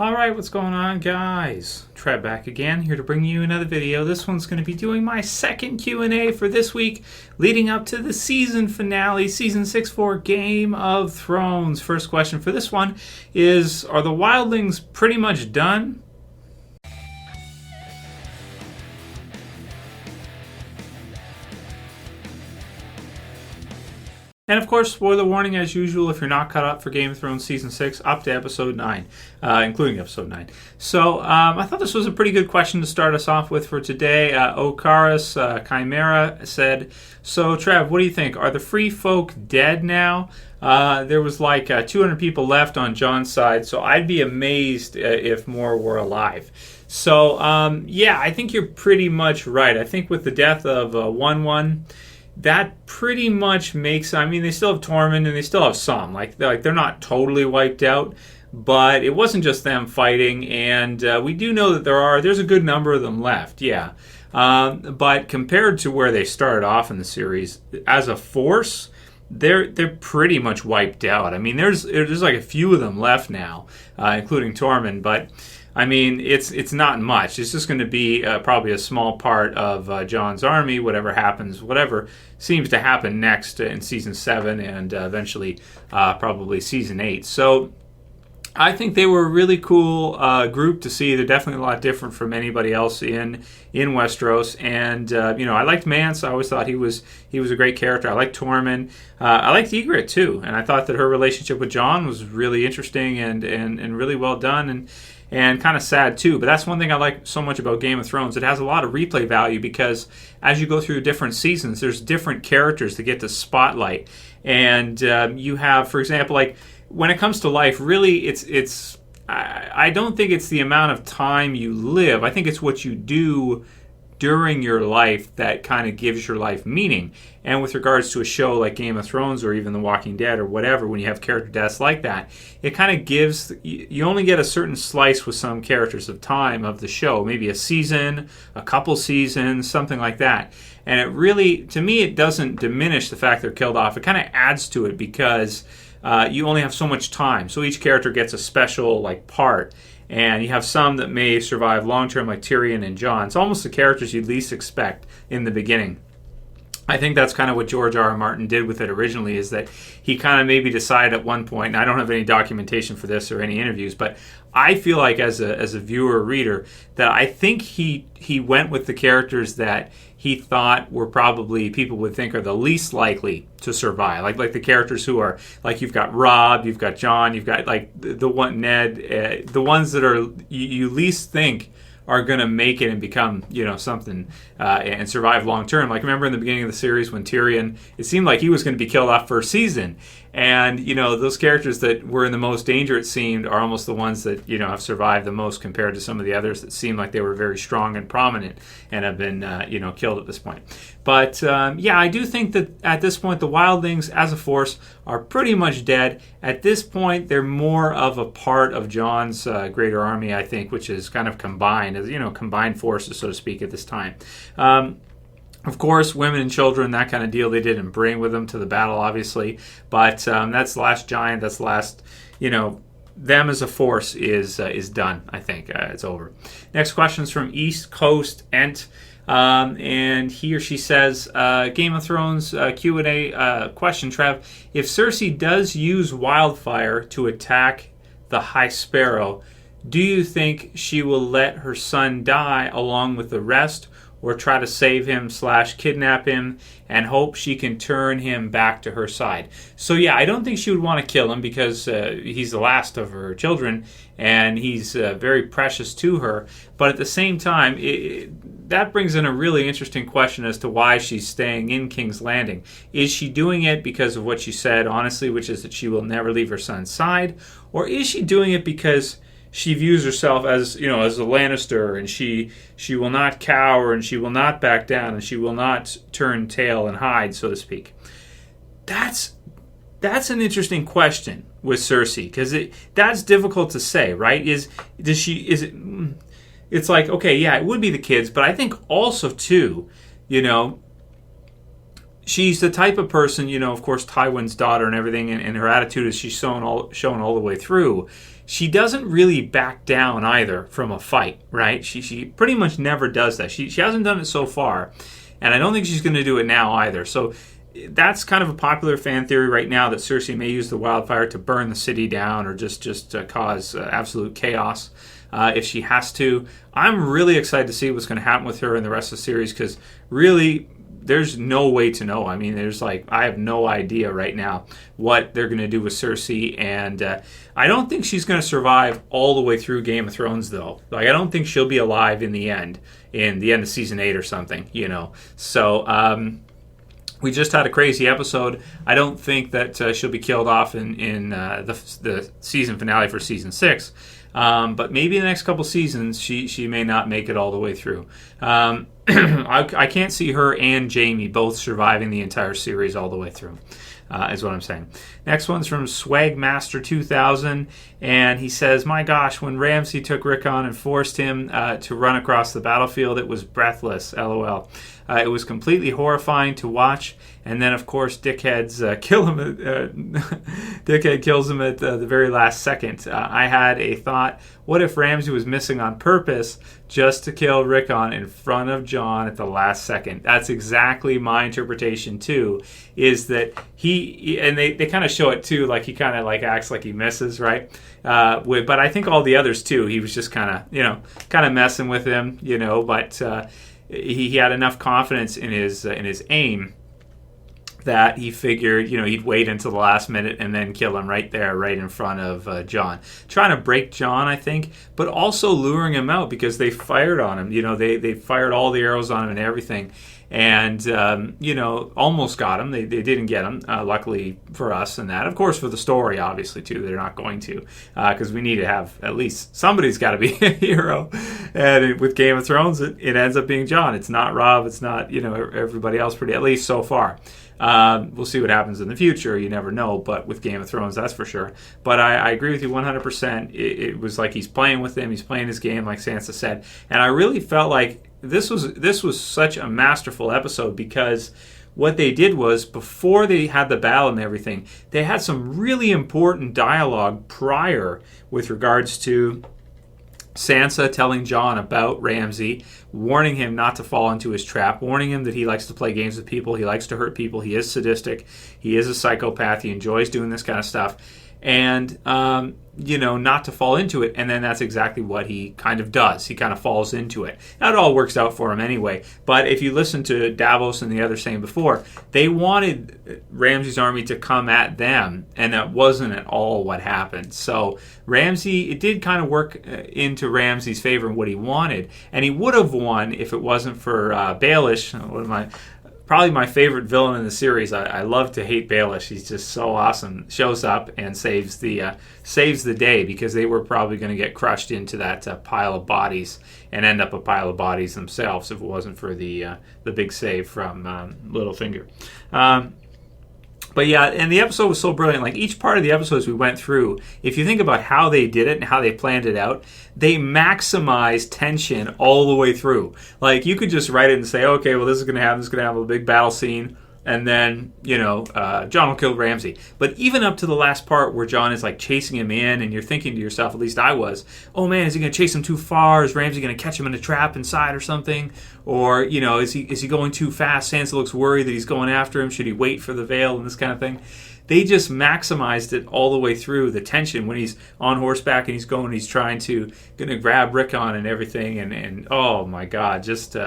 Alright, what's going on, guys? Trev back again, here to bring you another video. This one's going to be doing my second Q&A for this week, leading up to the season finale, Season 6 for Game of Thrones. First question for this one is, are the Wildlings pretty much done? And of course, spoiler warning as usual, if you're not caught up for Game of Thrones Season 6, up to Episode 9, including Episode 9. So I thought this was a pretty good question to start us off with for today. OkarasChimera said, so Trev, what do you think? Are the free folk dead now? There was like 200 people left on Jon's side, so I'd be amazed if more were alive. So yeah, I think you're pretty much right. I think with the death of 1-1, that pretty much makes, I mean, they still have Tormund and they still have some. Like they're not totally wiped out, but it wasn't just them fighting, and we do know that there's a good number of them left, yeah. But compared to where they started off in the series, as a force, they're pretty much wiped out. I mean, there's like a few of them left now, including Tormund, but I mean, it's not much. It's just going to be probably a small part of Jon's army, whatever happens, whatever seems to happen next in Season 7 and eventually probably Season 8. So I think they were a really cool group to see. They're definitely a lot different from anybody else in Westeros. And, you know, I liked Mance. I always thought he was a great character. I liked Tormund. I liked Ygritte, too. And I thought that her relationship with Jon was really interesting and really well done. And kind of sad too, but that's one thing I like so much about Game of Thrones. It has a lot of replay value because as you go through different seasons, there's different characters that get to spotlight. And you have, for example, like when it comes to life, really I don't think it's the amount of time you live. I think it's what you do during your life that kind of gives your life meaning. And with regards to a show like Game of Thrones or even The Walking Dead or whatever, when you have character deaths like that, it kind of gives, you only get a certain slice with some characters of time of the show, maybe a season, a couple seasons, something like that. And it really, to me, it doesn't diminish the fact they're killed off. It kind of adds to it because you only have so much time. So each character gets a special like part. And you have some that may survive long-term like Tyrion and Jon. It's almost the characters you'd least expect in the beginning. I think that's kind of what George R. R. Martin did with it originally, is that he kind of maybe decided at one point, and I don't have any documentation for this or any interviews, but I feel like as a viewer or reader that I think he went with the characters that he thought were probably people would think are the least likely to survive. Like the characters who are, like you've got Robb, you've got Jon, you've got like the one Ned, the ones that are you least think are going to make it and become, you know, something and survive long term. Like remember in the beginning of the series when Tyrion, it seemed like he was going to be killed off first season. And, you know, those characters that were in the most danger, it seemed, are almost the ones that, you know, have survived the most compared to some of the others that seemed like they were very strong and prominent and have been, you know, killed at this point. But, yeah, I do think that at this point, the Wildlings as a force are pretty much dead. At this point, they're more of a part of Jon's greater army, I think, which is kind of combined, as, you know, combined forces, so to speak, at this time. Of course, women and children, that kind of deal they didn't bring with them to the battle, obviously. But that's the last giant. That's the last, you know, them as a force is done, I think. It's over. Next question is from EastCoastEnt. And he or she says, Game of Thrones Q&A question, Trev. If Cersei does use Wildfire to attack the High Sparrow, do you think she will let her son die along with the rest, or try to save him / kidnap him and hope she can turn him back to her side? So yeah, I don't think she would want to kill him because he's the last of her children and he's very precious to her. But at the same time, that brings in a really interesting question as to why she's staying in King's Landing. Is she doing it because of what she said, honestly, which is that she will never leave her son's side? Or is she doing it because she views herself as, you know, as a Lannister, and she will not cower, and she will not back down, and she will not turn tail and hide, so to speak? That's an interesting question with Cersei, because that's difficult to say, right? It's like, okay, yeah, it would be the kids, but I think also too, you know, she's the type of person, you know, of course, Tywin's daughter and everything, and her attitude is she's shown all the way through. she doesn't really back down either from a fight, right? She pretty much never does that. She hasn't done it so far, and I don't think she's going to do it now either. So that's kind of a popular fan theory right now, that Cersei may use the wildfire to burn the city down, or just cause absolute chaos if she has to. I'm really excited to see what's going to happen with her in the rest of the series, because really, there's no way to know. I mean, I have no idea right now what they're going to do with Cersei, and I don't think she's going to survive all the way through Game of Thrones, though. Like, I don't think she'll be alive in the end of season 8 or something, So, we just had a crazy episode. I don't think that she'll be killed off in the season finale for season 6. But maybe in the next couple seasons, she may not make it all the way through. I can't see her and Jaime both surviving the entire series all the way through, is what I'm saying. Next one's from Swagmaster 2000, and he says, "My gosh, when Ramsay took Rickon and forced him to run across the battlefield, it was breathless, LOL. It was completely horrifying to watch, and then, of course, Dickhead kills him at the very last second. I had a thought, what if Ramsay was missing on purpose just to kill Rickon in front of Jon at the last second?" That's exactly my interpretation, too, is that and they kind of show it, too, like he kind of acts like he misses, right? But I think all the others, too, he was just kind of messing with him, but he had enough confidence in his aim that he figured, he'd wait until the last minute and then kill him right there, right in front of Jon. Trying to break Jon, I think, but also luring him out, because they fired on him. They fired all the arrows on him and everything. And, almost got him. They didn't get him, luckily for us and that. Of course, for the story, obviously, too. They're not going to, because we need to have at least somebody's got to be a hero. And with Game of Thrones, it ends up being Jon. It's not Robb. It's not, everybody else, at least so far. We'll see what happens in the future. You never know. But with Game of Thrones, that's for sure. But I agree with you 100%. It was like he's playing with him. He's playing his game, like Sansa said. And I really felt like this was such a masterful episode, because what they did was, before they had the battle and everything, they had some really important dialogue prior with regards to Sansa telling Jon about Ramsay, warning him not to fall into his trap, warning him that he likes to play games with people, he likes to hurt people, he is sadistic, he is a psychopath, he enjoys doing this kind of stuff, and not to fall into it. And then that's exactly what he kind of does. He kind of falls into it. Now, it all works out for him anyway. But if you listen to Davos and the others saying before, they wanted Ramsay's army to come at them, and that wasn't at all what happened. So Ramsay, it did kind of work into Ramsay's favor and what he wanted, and he would have won if it wasn't for Baelish, probably my favorite villain in the series. I love to hate Baelish. He's just so awesome. Shows up and saves the day, because they were probably going to get crushed into that pile of bodies and end up a pile of bodies themselves if it wasn't for the big save from Littlefinger. But yeah, and the episode was so brilliant. Like, each part of the episodes we went through, if you think about how they did it and how they planned it out, they maximized tension all the way through. Like, you could just write it and say, okay, well, this is going to happen. This is going to have a big battle scene. And then, Jon will kill Ramsay. But even up to the last part where Jon is, chasing him in, and you're thinking to yourself, at least I was, oh, man, is he going to chase him too far? Is Ramsay going to catch him in a trap inside or something? Or, is he going too fast? Sansa looks worried that he's going after him. Should he wait for the veil and this kind of thing? They just maximized it all the way through, the tension when he's on horseback and he's trying to grab Rickon and everything. And oh, my God, just...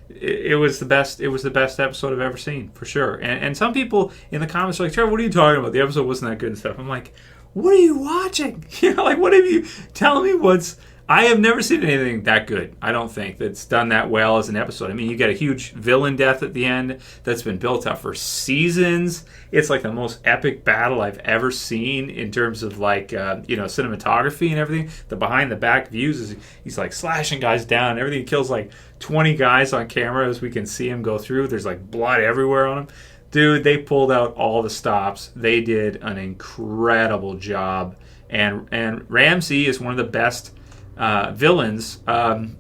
It was the best. It was the best episode I've ever seen, for sure. And some people in the comments are like, "Trevor, what are you talking about? The episode wasn't that good and stuff." I'm like, "What are you watching? What have you? Tell me what's." I have never seen anything that good, I don't think, that's done that well as an episode. I mean, you get a huge villain death at the end that's been built up for seasons. It's like the most epic battle I've ever seen in terms of cinematography and everything. The behind the back views is he's slashing guys down and everything. He kills 20 guys on camera as we can see him go through. There's blood everywhere on him. Dude, they pulled out all the stops. They did an incredible job. And Ramsay is one of the best villains I've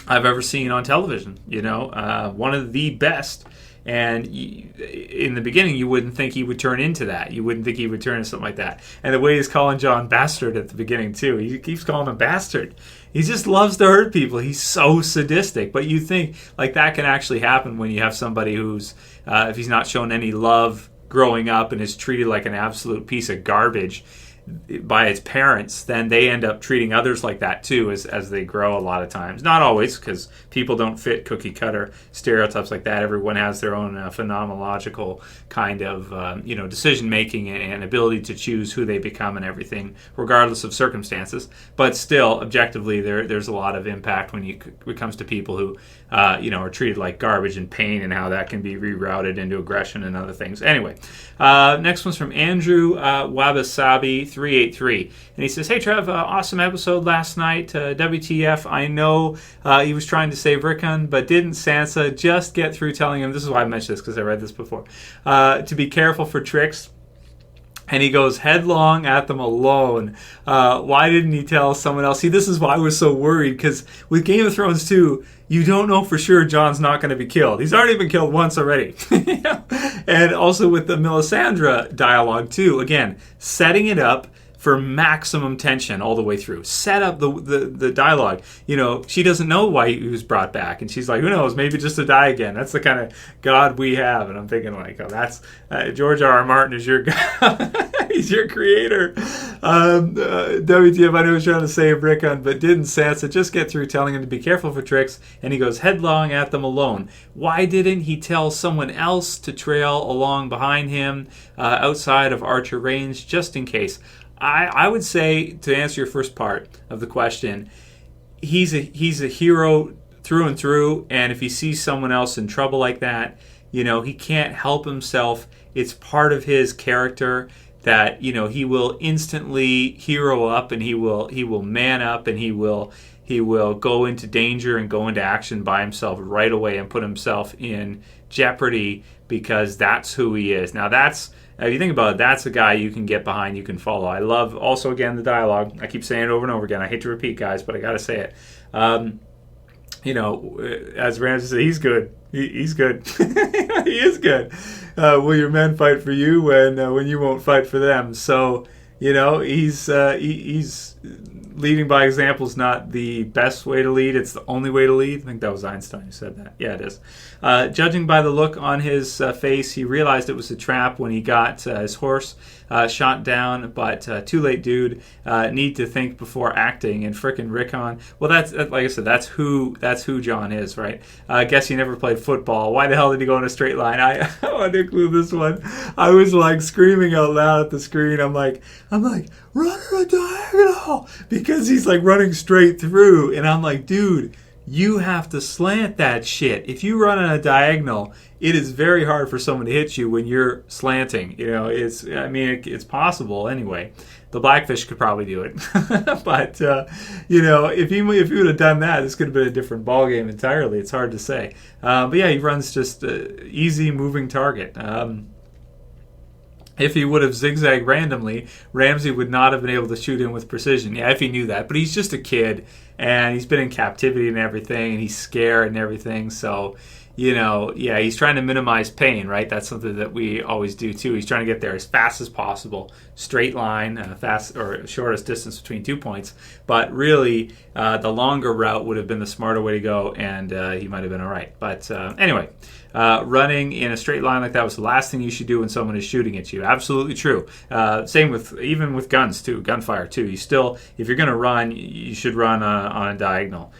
ever seen on television. One of the best. And in the beginning, you wouldn't think he would turn into that. You wouldn't think he would turn into something like that. And the way he's calling Jon bastard at the beginning, too. He keeps calling him bastard. He just loves to hurt people. He's so sadistic. But you think, like, that can actually happen when you have somebody who's, if he's not shown any love growing up and is treated like an absolute piece of garbage by his parents, then they end up treating others like that too as they grow a lot of times. Not always, because people don't fit cookie cutter stereotypes like that. Everyone has their own phenomenological kind of decision making and ability to choose who they become and everything, regardless of circumstances. But still, objectively, there's a lot of impact when it comes to people who are treated like garbage and pain, and how that can be rerouted into aggression and other things. Anyway, next one's from Andrew Wabasabi 383, and he says, "Hey Trev, awesome episode last night. WTF? I know he was trying to save Rickon, but didn't Sansa just get through telling him?" This is why I mentioned this, because I read this before. To be careful for tricks. And he goes headlong at them alone. Why didn't he tell someone else? See, this is why I was so worried, because with Game of Thrones 2, you don't know for sure Jon's not going to be killed. He's already been killed once already. And also with the Melisandre dialogue, too. Again, setting it up for maximum tension all the way through. Set up the dialogue. She doesn't know why he was brought back, and she's like, who knows, maybe just to die again. That's the kind of God we have. And I'm thinking, like, oh, that's George R. R. Martin is your God. He's your creator. WTF, I know he's trying to save Rickon, but didn't Sansa just get through telling him to be careful for tricks, and he goes headlong at them alone? Why didn't he tell someone else to trail along behind him outside of Archer range, just in case? I would say, to answer your first part of the question, he's a hero through and through, and if he sees someone else in trouble like that, he can't help himself. It's part of his character that he will instantly hero up, and he will man up, and he will go into danger and go into action by himself right away and put himself in jeopardy, because that's who he is. Now if you think about it, that's a guy you can get behind, you can follow. I love, also, again, the dialogue. I keep saying it over and over again. I hate to repeat, guys, but I got to say it. As Ramsay said, he's good. He's good. He is good. Will your men fight for you when you won't fight for them? So, he's leading by example is not the best way to lead. It's the only way to lead. I think that was Einstein who said that. Yeah, it is. Judging by the look on his face, he realized it was a trap when he got his horse shot down. But too late, dude. Need to think before acting. And frickin' Rickon. Well, that's like I said. That's who Jon is, right? I guess he never played football. Why the hell did he go in a straight line? I want to include this one. I was like screaming out loud at the screen. I'm like, run a diagonal, because he's like running straight through, and I'm like, dude, you have to slant that shit. If you run on a diagonal, it is very hard for someone to hit you when you're slanting. It's possible anyway. The Blackfish could probably do it, but if he would have done that, this could have been a different ballgame entirely. It's hard to say, but yeah, he runs just easy moving target. If he would have zigzagged randomly, Ramsay would not have been able to shoot him with precision. Yeah, if he knew that. But he's just a kid, and he's been in captivity and everything, and he's scared and everything. So, he's trying to minimize pain, right? That's something that we always do, too. He's trying to get there as fast as possible. Straight line, fast or shortest distance between 2 points. But really, the longer route would have been the smarter way to go, and he might have been all right. But anyway, running in a straight line like that was the last thing you should do when someone is shooting at you. Absolutely true. Same even with guns, too. Gunfire, too. You still, if you're going to run, you should run on a diagonal.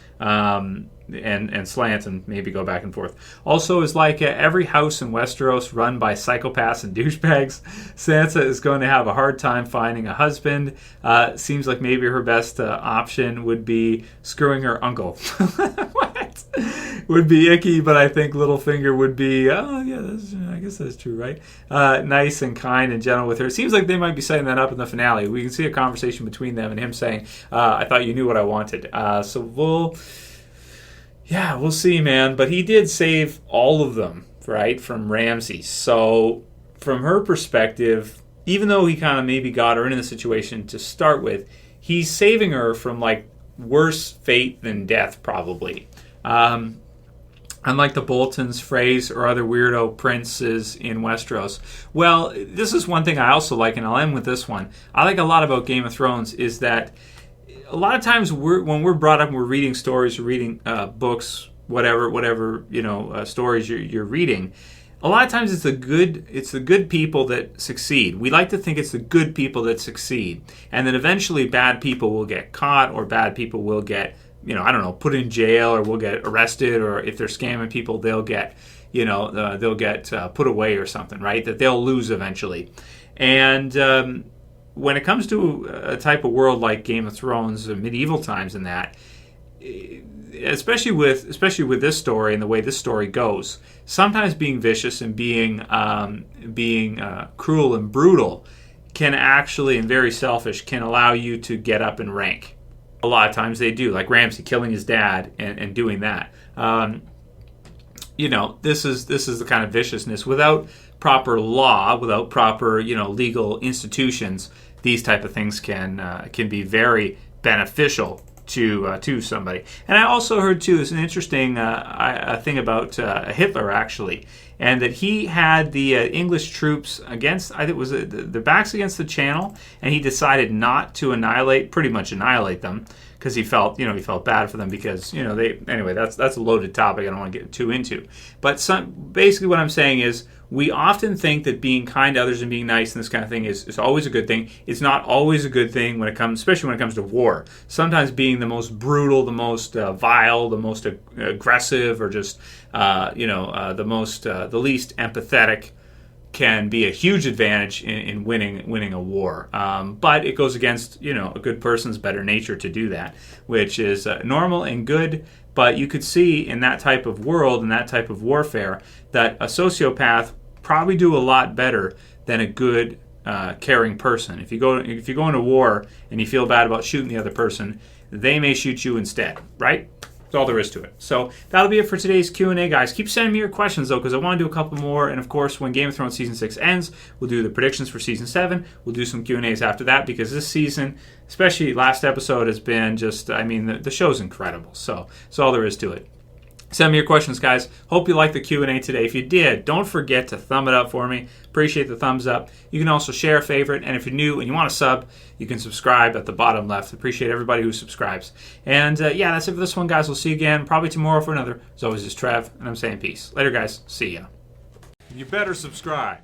And slant and maybe go back and forth. Also, is like every house in Westeros run by psychopaths and douchebags. Sansa is going to have a hard time finding a husband. Seems like maybe her best option would be screwing her uncle. What? Would be icky, but I think Littlefinger would be, I guess that's true, right? Nice and kind and gentle with her. It seems like they might be setting that up in the finale. We can see a conversation between them and him saying, I thought you knew what I wanted. So we'll see, man. But he did save all of them, right, from Ramsay. So from her perspective, even though he kind of maybe got her into the situation to start with, he's saving her from, like, worse fate than death, probably. unlike the Boltons, Freys, or other weirdo princes in Westeros. Well, this is one thing I also like, and I'll end with this one. I like a lot about Game of Thrones is that a lot of times when we're brought up and we're reading stories, or reading books, whatever stories you're reading, a lot of times it's the good people that succeed. We like to think it's the good people that succeed, and then eventually bad people will get caught, or bad people will get, put in jail, or will get arrested, or if they're scamming people, they'll get, put away or something, right? That they'll lose eventually. And when it comes to a type of world like Game of Thrones, medieval times, and that, especially with this story and the way this story goes, sometimes being vicious and being cruel and brutal can actually, and very selfish, can allow you to get up in rank. A lot of times they do, like Ramsay killing his dad and doing that. This is the kind of viciousness without proper law, without proper legal institutions. These type of things can be very beneficial to somebody. And I also heard too, there's an interesting thing about Hitler actually, and that he had the English troops against, I think it was the backs against the Channel, and he decided not to pretty much annihilate them, because he felt bad for them, because anyway, that's a loaded topic I don't want to get too into. But basically what I'm saying is, we often think that being kind to others and being nice and this kind of thing is always a good thing. It's not always a good thing especially when it comes to war. Sometimes being the most brutal, the most vile, the most aggressive, or just the least empathetic can be a huge advantage in winning a war. But it goes against a good person's better nature to do that, which is normal and good. But you could see in that type of world and that type of warfare that a sociopath probably do a lot better than a good, caring person. If you go into war and you feel bad about shooting the other person, they may shoot you instead, right? That's all there is to it. So that'll be it for today's Q&A, guys. Keep sending me your questions, though, because I want to do a couple more. And, of course, when Game of Thrones Season 6 ends, we'll do the predictions for Season 7. We'll do some Q&As after that, because this season, especially last episode, has been just, the show's incredible. So that's all there is to it. Send me your questions, guys. Hope you liked the Q&A today. If you did, don't forget to thumb it up for me. Appreciate the thumbs up. You can also share a favorite, and if you're new and you want to sub, you can subscribe at the bottom left. Appreciate everybody who subscribes. And that's it for this one, guys. We'll see you again probably tomorrow for another. As always, it's Trev, and I'm saying peace. Later, guys. See ya. You better subscribe.